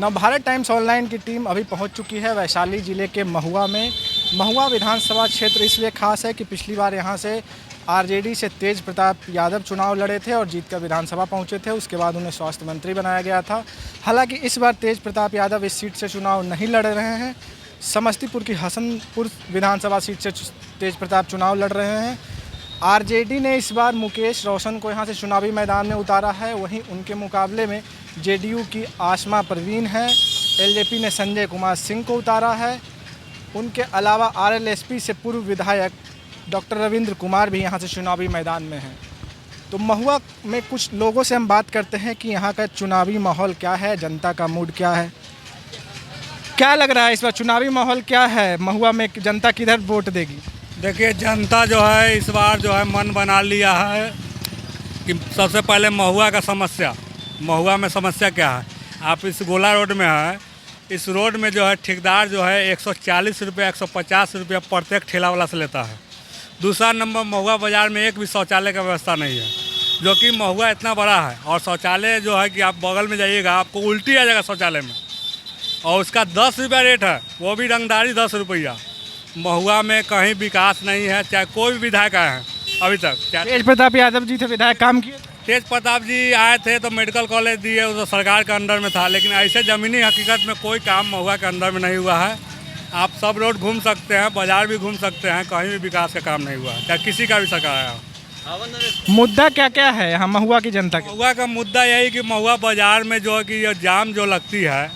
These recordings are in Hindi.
नवभारत टाइम्स ऑनलाइन की टीम अभी पहुंच चुकी है वैशाली ज़िले के महुआ में। महुआ विधानसभा क्षेत्र इसलिए खास है कि पिछली बार यहां से आरजेडी से तेज प्रताप यादव चुनाव लड़े थे और जीतकर विधानसभा पहुंचे थे। उसके बाद उन्हें स्वास्थ्य मंत्री बनाया गया था। हालांकि इस बार तेज प्रताप यादव इस सीट से चुनाव नहीं लड़ रहे हैं। समस्तीपुर की हसनपुर विधानसभा सीट से तेज प्रताप चुनाव लड़ रहे हैं। आरजेडी ने इस बार मुकेश रोशन को यहां से चुनावी मैदान में उतारा है। वहीं उनके मुकाबले में जेडीयू की आसमा परवीन है। एलजेपी ने संजय कुमार सिंह को उतारा है। उनके अलावा आरएलएसपी से पूर्व विधायक डॉक्टर रविंद्र कुमार भी यहां से चुनावी मैदान में हैं। तो महुआ में कुछ लोगों से हम बात करते हैं कि यहाँ का चुनावी माहौल क्या है, जनता का मूड क्या है। क्या लग रहा है इस बार चुनावी माहौल क्या है? महुआ में जनता किधर वोट देगी? देखिए, जनता जो है इस बार जो है मन बना लिया है कि सबसे पहले महुआ का समस्या, महुआ में समस्या क्या है। आप इस गोला रोड में है, इस रोड में जो है ठेकेदार जो है 140 रुपये 150 रुपये प्रत्येक ठेला वाला से लेता है। दूसरा नंबर, महुआ बाज़ार में एक भी शौचालय का व्यवस्था नहीं है, जो कि महुआ इतना बड़ा है और शौचालय जो है कि आप बगल में जाइएगा आपको उल्टी आ जाएगा शौचालय में, और उसका 10 रुपया रेट है, वो भी रंगदारी 10 रुपया। महुआ में कहीं विकास नहीं है, चाहे कोई भी विधायक आए हैं अभी तक। तेज प्रताप यादव जी थे विधायक, काम किए? तेज प्रताप जी आए थे तो मेडिकल कॉलेज दिए, वो तो सरकार के अंडर में था, लेकिन ऐसे ज़मीनी हकीकत में कोई काम महुआ के अंदर में नहीं हुआ है। आप सब रोड घूम सकते हैं, बाजार भी घूम सकते हैं, कहीं भी विकास का काम नहीं हुआ है, चाहे किसी का भी सरकार आया। मुद्दा क्या क्या है यहाँ महुआ की जनता का? महुआ का मुद्दा यही कि महुआ बाज़ार में जो है कि ये जाम जो लगती है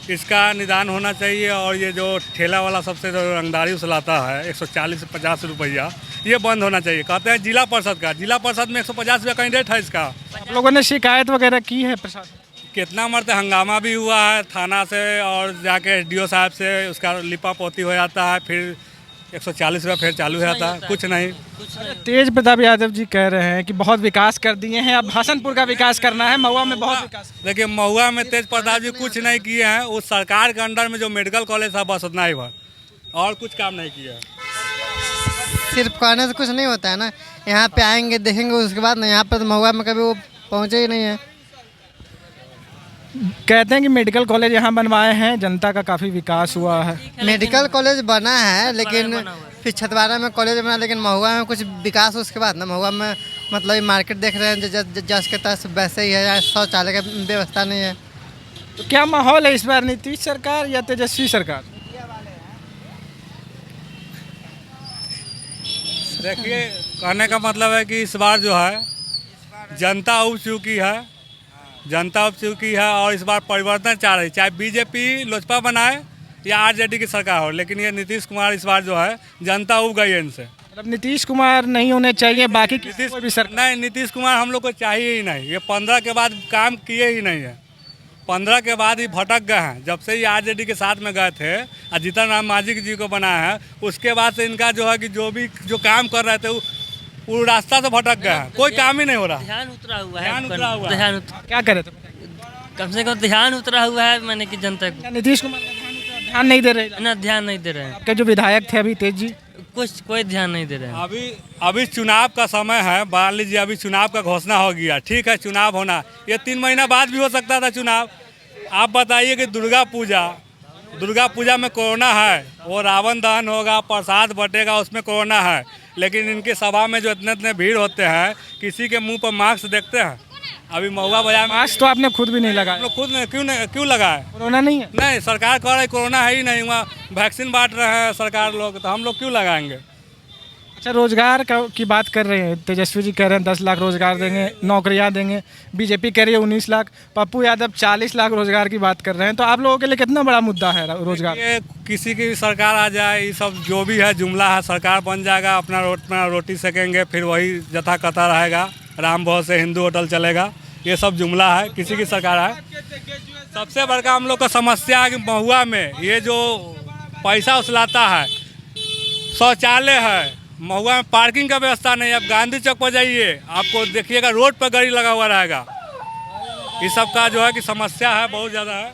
इसका निदान होना चाहिए, और ये जो ठेला वाला सबसे जो रंगदारी उसलाता है 140 से 50 रुपया, ये बंद होना चाहिए। कहते हैं जिला परिषद में 150 रुपया कहीं रेट है इसका। आप लोगों ने शिकायत वगैरह की है प्रशासन? कितना मरते हंगामा भी हुआ है थाना से, और जाके एसडीओ साहब से उसका लिपा पोती हो जाता है, फिर 140 रुपया फिर चालू हो जाता है, कुछ नहीं। तेज प्रताप यादव जी कह रहे हैं कि बहुत विकास कर दिए हैं, अब हसनपुर का विकास करना है, महुआ में बहुत विकास। देखिए, महुआ में तेज प्रताप जी कुछ नहीं किए हैं। उस सरकार के अंडर में जो मेडिकल कॉलेज था बस उतना ही भर, और कुछ काम नहीं किया है। सिर्फ कहने से कुछ नहीं होता है ना, यहाँ पे आएंगे देखेंगे उसके बाद ना। यहाँ पर तो महुआ में कभी वो पहुँचे ही नहीं है। कहते हैं कि मेडिकल कॉलेज यहाँ बनवाए हैं, जनता का काफ़ी विकास हुआ है। मेडिकल कॉलेज बना है, लेकिन फिर छतवारा में कॉलेज बना, लेकिन महुआ में कुछ विकास उसके बाद ना। महुआ में मतलब मार्केट देख रहे हैं जस के तस वैसे ही है, शौचालय का व्यवस्था नहीं है। तो क्या माहौल है इस बार, नीतीश सरकार या तेजस्वी सरकार? देखिए, कहने का मतलब है कि इस बार जो है जनता उब चुकी है, और इस बार परिवर्तन चाह रही, चाहे बीजेपी लोजपा बनाए या आरजेडी की सरकार हो, लेकिन ये नीतीश कुमार इस बार जो है जनता उब गई है इनसे। मतलब नीतीश कुमार नहीं होने चाहिए, बाकी कोई भी सरकार नहीं, नीतीश कुमार हम लोग को चाहिए ही नहीं। ये 15 के बाद काम किए ही नहीं है, 15 के बाद ही भटक गए हैं। जब से ये आरजेडी के साथ में गए थे और जीतन राम मांझी जी को बनाया है, उसके बाद से इनका जो है कि जो काम कर रहे थे वो रास्ता से भटक गया है, कोई काम ही नहीं हो रहा। ध्यान उतरा हुआ है, क्या करे तो कम से कम ध्यान उतरा हुआ है, मैंने कि जनता को। नीतीश कुमार ध्यान नहीं दे रहे ना, ध्यान नहीं दे रहे हैं। आपके जो विधायक थे अभी तेज जी, कोई ध्यान नहीं दे रहे हैं। अभी चुनाव का समय है, मान लीजिए अभी चुनाव का घोषणा हो गया, ठीक है, चुनाव होना ये 3 महीना बाद भी हो सकता था चुनाव। आप बताइए कि दुर्गा पूजा में कोरोना है, वो रावण दहन होगा, प्रसाद बटेगा, उसमें कोरोना है, लेकिन इनके सभा में जो इतने भीड़ होते हैं, किसी के मुंह पर मास्क देखते हैं? अभी महुआ बाजार में मास्क तो आपने खुद भी नहीं लगाया। खुद ने क्यों लगाए? कोरोना नहीं है। नहीं, सरकार कह रही कोरोना है ही नहीं, वहाँ वैक्सीन बांट रहे हैं सरकार लोग, तो हम लोग क्यों लगाएंगे? अच्छा, रोजगार की बात कर रहे हैं, तेजस्वी जी कह रहे हैं 10 लाख रोजगार देंगे, नौकरियां देंगे। बीजेपी कह रही है 19 लाख, पप्पू यादव 40 लाख रोजगार की बात कर रहे हैं। तो आप लोगों के लिए कितना बड़ा मुद्दा है रोजगार? ये किसी की भी सरकार आ जाए, ये सब जो भी है जुमला है, सरकार बन जाएगा, अपना रोटी सेकेंगे, फिर वही जथा कथा रहेगा, राम भोज से हिंदू होटल चलेगा, ये सब जुमला है, किसी की सरकार है। सबसे बड़का हम लोग का समस्या है कि महुआ में ये जो पैसा उछलाता है, शौचालय है, महुआ में पार्किंग का व्यवस्था नहीं है। आप गांधी चौक पर जाइए, आपको देखिएगा रोड पर गाड़ी लगा हुआ रहेगा। इस सब का जो है कि समस्या है, बहुत ज़्यादा है।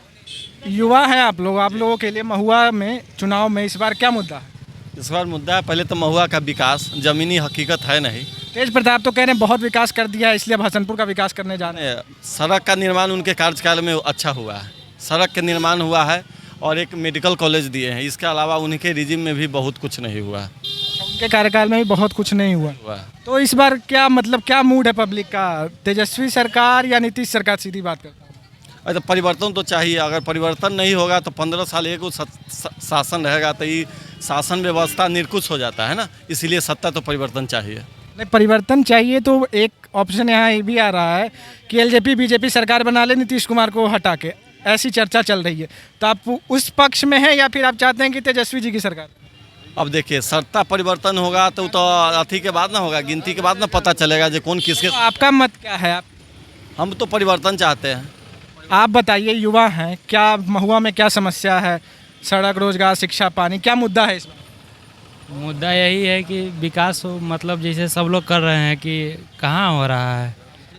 युवा है आप लोगों के लिए महुआ में चुनाव में इस बार क्या मुद्दा है? इस बार मुद्दा है पहले तो महुआ का विकास, ज़मीनी हकीकत है नहीं। तेज प्रताप तो कह रहे हैं बहुत विकास कर दिया है, इसलिए अब हसनपुर का विकास करने जा रहे हैं। सड़क का निर्माण उनके कार्यकाल में अच्छा हुआ है, सड़क के निर्माण हुआ है और एक मेडिकल कॉलेज दिए हैं। इसके अलावा उनके रिजिम में भी बहुत कुछ नहीं हुआ है। उनके कार्यकाल में भी बहुत कुछ नहीं हुआ। हुआ है। तो इस बार क्या मतलब क्या मूड है पब्लिक का, तेजस्वी सरकार या नीतीश सरकार, सीधी बात करता हूँ। तो परिवर्तन तो चाहिए। अगर परिवर्तन नहीं होगा तो 15 साल एक शासन रहेगा तो ये शासन व्यवस्था निर्कुश हो जाता है ना, इसलिए सत्ता तो परिवर्तन चाहिए। नहीं, परिवर्तन चाहिए तो एक ऑप्शन यहाँ ये भी आ रहा है कि एलजेपी बीजेपी सरकार बना ले नीतीश कुमार को हटा के, ऐसी चर्चा चल रही है। तो आप उस पक्ष में हैं या फिर आप चाहते हैं कि तेजस्वी जी की सरकार? अब देखिए, सत्ता परिवर्तन होगा तो अथी के बाद ना होगा, गिनती के बाद ना पता चलेगा जो कौन किसके। तो आपका मत क्या है? हम तो परिवर्तन चाहते हैं। आप बताइए, युवा हैं, क्या महुआ में क्या समस्या है? सड़क, रोजगार, शिक्षा, पानी, क्या मुद्दा है इसमें? मुद्दा यही है कि विकास हो, मतलब जैसे सब लोग कर रहे हैं कि कहाँ हो रहा है।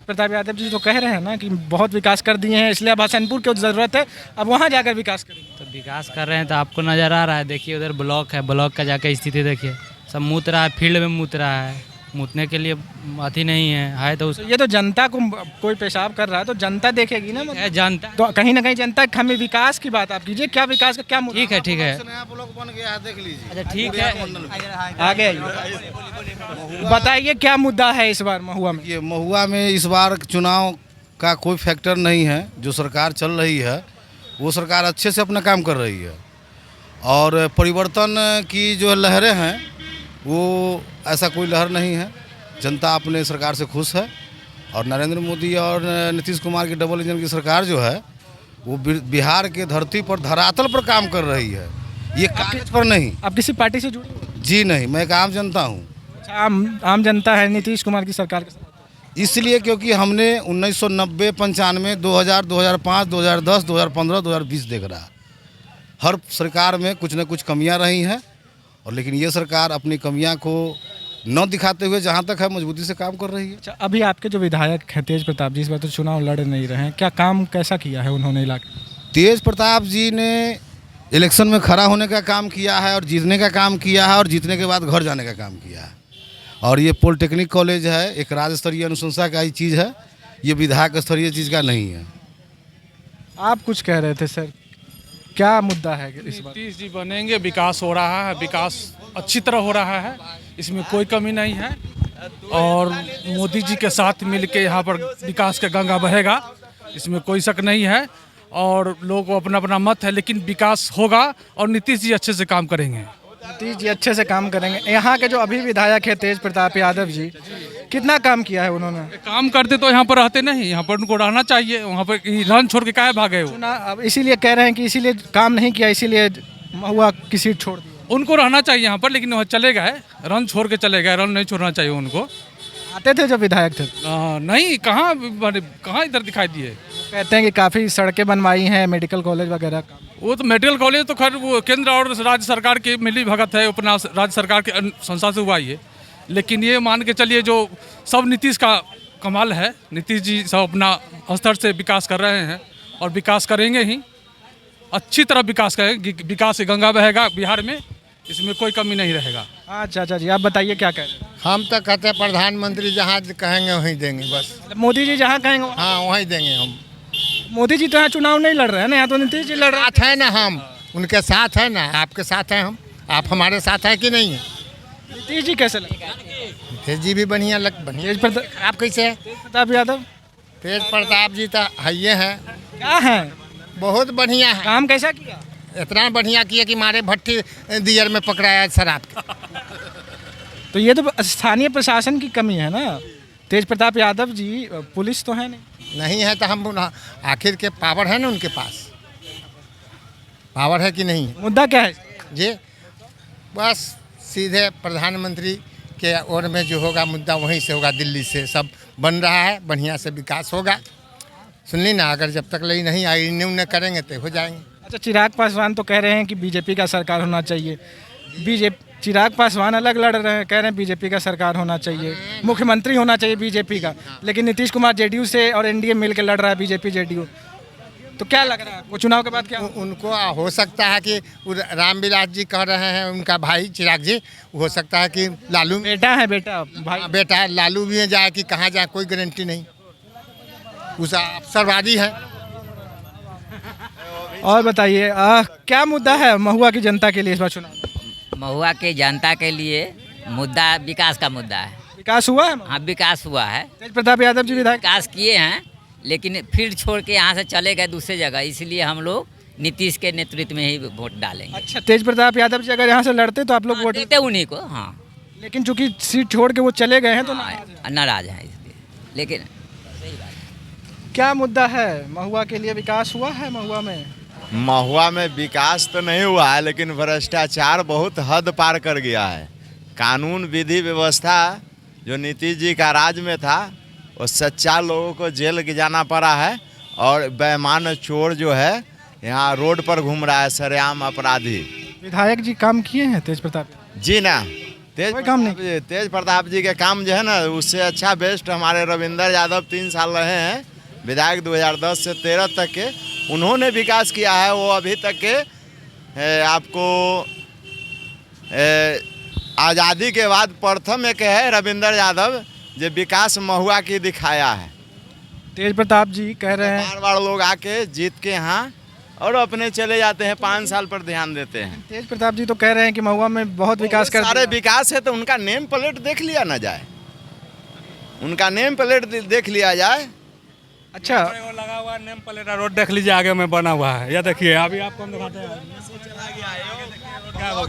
प्रताप यादव जी तो कह रहे हैं ना कि बहुत विकास कर दिए हैं, इसलिए अब हसनपुर की ज़रूरत है, अब वहाँ जाकर विकास करेंगे। तो विकास कर रहे हैं तो आपको नज़र आ रहा है, देखिए उधर ब्लॉक है, ब्लॉक का जाकर स्थिति देखिए, सब मूत रहा है, फील्ड में मूत रहा है, मूतने के लिए अति नहीं है तो ये तो जनता को, कोई पेशाब कर रहा है तो जनता देखेगी ना, है जानता। तो कहीं ना कहीं जनता हमें विकास की बात आप कीजिए, क्या विकास का क्या मुद्दा? ठीक है, ठीक है, अच्छा ठीक है, आगे बताइए क्या मुद्दा है इस बार महुआ में? ये महुआ में इस बार चुनाव का कोई फैक्टर नहीं है। जो सरकार चल रही है वो सरकार अच्छे से अपना काम कर रही है, और परिवर्तन की जो लहरें हैं वो ऐसा कोई लहर नहीं है। जनता अपने सरकार से खुश है, और नरेंद्र मोदी और नीतीश कुमार की डबल इंजन की सरकार जो है वो बिहार के धरती पर, धरातल पर काम कर रही है, ये कागज पर नहीं। आप किसी पार्टी से जुड़े हो? जी नहीं, मैं एक आम जनता हूँ। अच्छा, आम जनता है नीतीश कुमार की सरकार के साथ? इसलिए क्योंकि हमने 1990, 95, 2000, 2005, 2010, 2015, 2020 देख रहा। हर सरकार में कुछ न कुछ कमियां रही हैं, और लेकिन ये सरकार अपनी कमियां को न दिखाते हुए जहां तक है मजबूती से काम कर रही है। अच्छा, अभी आपके जो विधायक हैं तेज प्रताप जी, इस बार तो चुनाव लड़ नहीं रहे हैं, क्या काम कैसा किया है उन्होंने इलाके? तेज प्रताप जी ने इलेक्शन में खड़ा होने का काम किया है, और जीतने का काम किया है, और जीतने के बाद घर जाने का काम किया है। और ये पॉलिटेक्निक कॉलेज है, एक राज्य स्तरीय अनुशंसा का ही चीज़ है, ये विधायक स्तरीय चीज़ का नहीं है। आप कुछ कह रहे थे सर, क्या मुद्दा है इस बार? नीतीश जी बनेंगे, विकास हो रहा है, विकास अच्छी तरह हो रहा है, इसमें कोई कमी नहीं है। और मोदी जी के साथ मिलके यहाँ पर विकास का गंगा बहेगा, इसमें कोई शक नहीं है। और लोगों को अपना अपना मत है, लेकिन विकास होगा और नीतीश जी अच्छे से काम करेंगे। नीतीश जी अच्छे से काम करेंगे। यहाँ के जो अभी विधायक है तेज प्रताप यादव जी, कितना काम किया है उन्होंने? काम करते तो यहाँ पर रहते नहीं, यहाँ पर उनको रहना चाहिए, वहाँ पर रन छोड़ के काहे भागे वो? सुना, अब इसीलिए कह रहे हैं कि इसीलिए काम नहीं किया, इसीलिए महुआ की सीट छोड़ दी। उनको रहना चाहिए यहाँ पर, लेकिन वह चले गए, रन छोड़ के चले गए, रन नहीं छोड़ना चाहिए उनको। आते थे जब विधायक थे? नहीं, कहाँ इधर दिखाई दिए। कहते हैं कि काफ़ी सड़कें बनवाई हैं, मेडिकल कॉलेज वगैरह का। वो तो मेडिकल कॉलेज तो खैर वो केंद्र और राज्य सरकार की मिली भगत है, अपना राज्य सरकार के संस्था से हुआ ये। लेकिन ये मान के चलिए जो सब नीतीश का कमाल है, नीतीश जी सब अपना स्तर से विकास कर रहे हैं और विकास करेंगे ही, अच्छी तरह विकास करेंगे। विकास से गंगा बहेगा बिहार में, इसमें कोई कमी नहीं रहेगा। अच्छा जी, आप बताइए क्या कह रहे हैं? हम तो कहते हैं प्रधानमंत्री जहाँ कहेंगे वहीं देंगे बस। मोदी जी जहाँ कहेंगे हाँ वहीं देंगे हम। मोदी जी तो यहाँ चुनाव नहीं लड़ रहे हैं ना, यहाँ तो नीतीश जी लड़ रहे हैं। साथ है ना, हम उनके साथ है ना, आपके साथ हैं हम, आप हमारे साथ हैं कि नहीं है? नीतीश जी कैसे लगे? तेज जी भी बढ़िया बढ़िया। आप कैसे है? तेज प्रताप यादव? तेज प्रताप जी तो है हैं, क्या है? बहुत बढ़िया है। काम कैसा किया? इतना बढ़िया किया कि मारे भट्टी दियर में पकड़ाया शराब का। तो ये तो स्थानीय प्रशासन की कमी है ना। तेज प्रताप यादव जी पुलिस तो है नहीं है तो हम आखिर के पावर है ना उनके पास, पावर है कि नहीं? मुद्दा क्या है जी? बस सीधे प्रधानमंत्री के ओर में जो होगा मुद्दा वहीं से होगा, दिल्ली से सब बन रहा है, बढ़िया से विकास होगा। सुन ली ना, अगर जब तक लई नहीं आई इन्हें करेंगे तो हो जाएंगे। अच्छा, चिराग पासवान तो कह रहे हैं कि बीजेपी का सरकार होना चाहिए। चिराग पासवान अलग लड़ रहे हैं, कह रहे हैं बीजेपी का सरकार होना चाहिए, मुख्यमंत्री होना चाहिए बीजेपी का। लेकिन नीतीश कुमार जेडीयू से और एनडीए मिल के लड़ रहा है, बीजेपी जेडीयू। तो क्या लग रहा है आपको चुनाव के बाद क्या? उनको हो सकता है कि रामविलास जी कह रहे हैं, उनका भाई चिराग जी, हो सकता है कि लालू बेटा है, बेटा भाई बेटा है, लालू भी जाए कि कहाँ जाए कोई गारंटी नहीं, उस अवसरवादी है। और बताइए क्या मुद्दा है महुआ की जनता के लिए इस बार चुनाव? महुआ के जनता के लिए मुद्दा विकास का मुद्दा है। विकास हुआ है? हाँ, विकास हुआ है। तेज प्रताप यादव जी विधायक विकास किए हैं, लेकिन फिर छोड़ के यहाँ से चले गए दूसरे जगह, इसलिए हम लोग नीतीश के नेतृत्व में ही वोट डालेंगे। अच्छा, तेज प्रताप यादव जी अगर यहाँ से लड़ते तो आप लोग वोट देते उन्हीं को। हाँ, लेकिन चूंकि सीट छोड़ के वो चले गए हैं तो नाराज हैं इसलिए। लेकिन क्या मुद्दा है महुआ के लिए? विकास हुआ है महुआ में? महुआ में विकास तो नहीं हुआ है, लेकिन भ्रष्टाचार बहुत हद पार कर गया है। कानून विधि व्यवस्था जो नीतीश जी का राज में था, वो सच्चा लोगों को जेल जाना पड़ा है, और बेईमान चोर जो है यहाँ रोड पर घूम रहा है, सरेआम अपराधी। विधायक जी काम किए हैं तेज प्रताप जी ना, तेज प्रताप जी के काम जो है ना, उससे अच्छा बेस्ट हमारे रविंदर यादव 3 साल रहे हैं विधायक 2010 से 13 तक के, उन्होंने विकास किया है। वो अभी तक के आपको आज़ादी के बाद प्रथम एक है रविंदर यादव जो विकास महुआ की दिखाया है। तेज प्रताप जी कह रहे हैं बार लोग आके जीत के यहाँ और अपने चले जाते हैं, 5 साल पर ध्यान देते हैं। तेज प्रताप जी तो कह रहे हैं कि महुआ में बहुत विकास कर सारे विकास है, तो उनका नेम प्लेट देख लिया ना जाए, उनका नेम प्लेट देख लिया जाए। अच्छा, लगा हुआ नेम प्लेट रोड देख लीजिए आगे में बना हुआ है, या देखिए अभी आपको हम दिखाते हैं।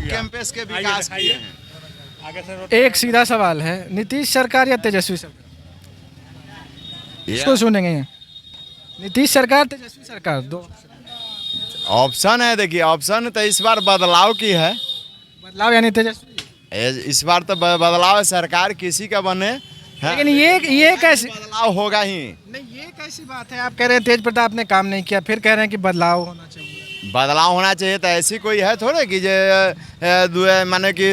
कैंपस के विकास किए हैं। आगे से रोड एक सीधा सवाल है, नीतीश सरकार या तेजस्वी सरकार? इसको सुनेंगे। नीतीश सरकार, तेजस्वी सरकार, दो ऑप्शन है। देखिए ऑप्शन तो इस बार बदलाव की है। बदलाव यानी तेजस्वी? इस बार तो बदलाव है, सरकार किसी का बने है। लेकिन ये कैसी बदलाव होगा ही नहीं? ये कैसी बात है? आप कह रहे हैं तेज प्रताप ने काम नहीं किया, फिर कह रहे हैं कि बदलाव होना चाहिए। बदलाव होना चाहिए, तो ऐसी कोई है थोड़े कि माने कि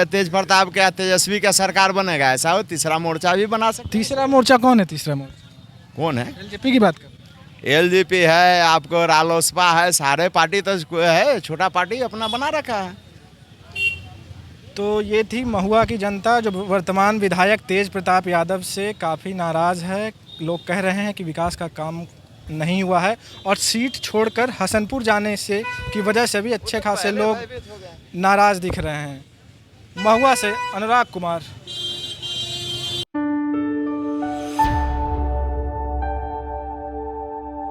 तेज प्रताप के तेजस्वी का सरकार बनेगा, ऐसा हो? तीसरा मोर्चा भी बना सकते। तीसरा मोर्चा कौन है? तीसरा मोर्चा कौन है? एलजेपी की बात कर? एलजेपी है, आपको रालोसपा है, सारे पार्टी तो है, छोटा पार्टी अपना बना रखा है। तो ये थी महुआ की जनता जो वर्तमान विधायक तेज प्रताप यादव से काफ़ी नाराज़ है। लोग कह रहे हैं कि विकास का काम नहीं हुआ है, और सीट छोड़कर हसनपुर जाने से की वजह से भी अच्छे खासे लोग नाराज़ दिख रहे हैं। महुआ से अनुराग कुमार।